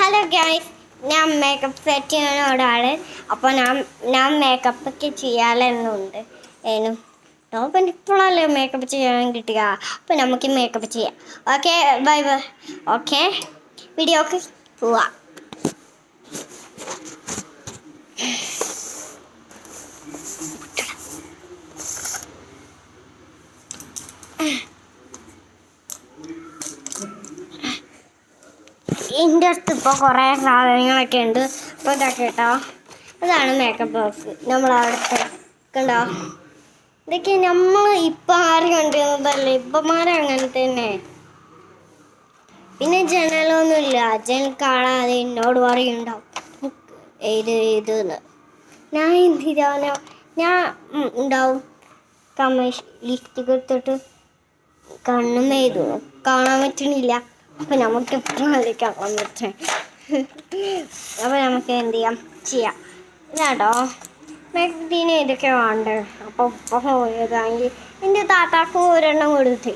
Hello guys, ഞാൻ makeup set ചെയ്യുന്ന ഒരാൾ. അപ്പോൾ ഞാൻ മേക്കപ്പ് ഒക്കെ ചെയ്യാലെന്നുണ്ട് ഏനും അപ്പം ഇപ്പോഴല്ലേ മേക്കപ്പ് ചെയ്യാൻ കിട്ടുക. അപ്പോൾ നമുക്ക് മേക്കപ്പ് ചെയ്യാം. Okay, bye bye. ഓക്കെ, വീഡിയോക്ക് പോവാം. എൻ്റെ അടുത്ത് ഇപ്പോൾ കുറേ സാധനങ്ങളൊക്കെ ഉണ്ട്. അപ്പോൾ ഇതൊക്കെ കേട്ടോ, ഇതാണ് മേക്കപ്പ് ബോക്സ്. നമ്മളവിടുത്തെ കണ്ടോ, ഇതൊക്കെ നമ്മൾ ഇപ്പം ആരും കണ്ടിരുന്നതല്ലേ, ഇപ്പന്മാരും അങ്ങനെ തന്നെ. പിന്നെ ജനലൊന്നുമില്ല, ജനൽ കാണാതെ എന്നോട് പറയുണ്ടാവും ഇതെന്ന്. ഞാൻ എന്തിനാനോ ഞാൻ ഉണ്ടാവും ലിഫ്റ്റ് എടുത്തിട്ട് കണ്ണും എഴുതു കാണാൻ പറ്റണില്ല. അപ്പം നമുക്ക് എപ്പോഴും കാണാൻ പറ്റും. അപ്പം നമുക്ക് എന്ത് ചെയ്യാം ഇതാട്ടോ മേക്കപ്പിന് ഇതൊക്കെ വേണ്ടേ. അപ്പോൾ ഉപ്പ പോയതാണെങ്കിൽ എൻ്റെ താത്താക്ക് ഒരെണ്ണം കൊടുത്ത്,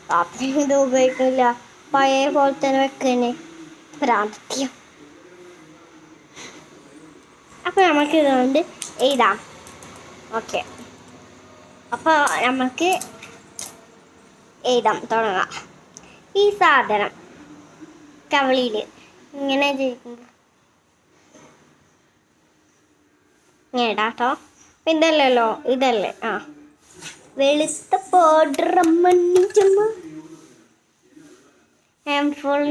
താത്ത ഇത് ഉപയോഗിക്കില്ല, പഴയ പോലെ തന്നെ വെക്കന്നെ പ്രാർത്ഥിക്കാം. അപ്പം നമുക്ക് ഇതുകൊണ്ട് എഴുതാം. ഓക്കെ, അപ്പോൾ നമുക്ക് എഴുതാം തുടങ്ങാം. ഈ സാധനം കവളിയിൽ ഇങ്ങനെ ചെയ്യിക്കുമ്പോൾ ഇടാട്ടോ. ഇതല്ലല്ലോ, ഇതല്ലേ വെളുത്ത പൗഡർ ഫുൾ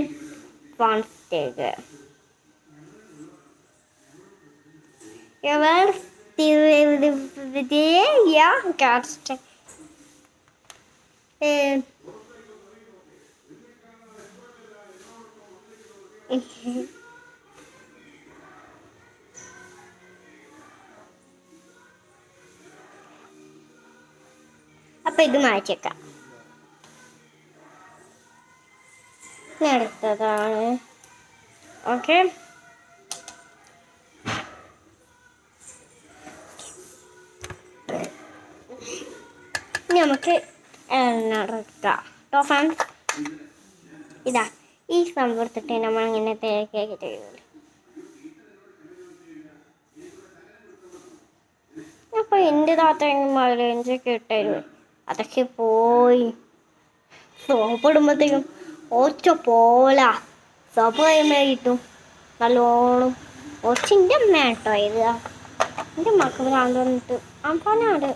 കോൺസ്റ്റേജ് അപ്പം ഇത് മാറ്റിയേക്കാം. അടുത്തതാണ് ഓക്കെ. നമുക്ക് ഇതാ ഈ സംഭവത്തിട്ട് നമ്മളിങ്ങനെ തേക്കൊക്കെ ചെയ്യൂല. അപ്പോൾ എൻ്റെ താത്ത മൈലേജൊക്കെ ഇട്ടായിരുന്നു, അതൊക്കെ പോയി. സോപ്പ് ഇടുമ്പോഴത്തേക്കും ഒറ്റ പോലാ സോപ്പ് കഴിയുമ്പോൾ കിട്ടും നല്ലോണം. ഒച്ചിൻ്റെ അമ്മ കേട്ടോ ഇത്, എൻ്റെ മക്കൾ കാണാൻ വന്നിട്ട് അമ്പാനാട്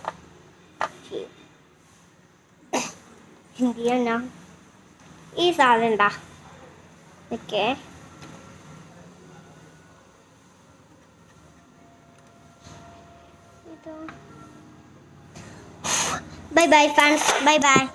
എന്ത് ചെയ്യാനാ. ഈ സാധനം ഉണ്ടാ okay. Bye bye fans, bye bye.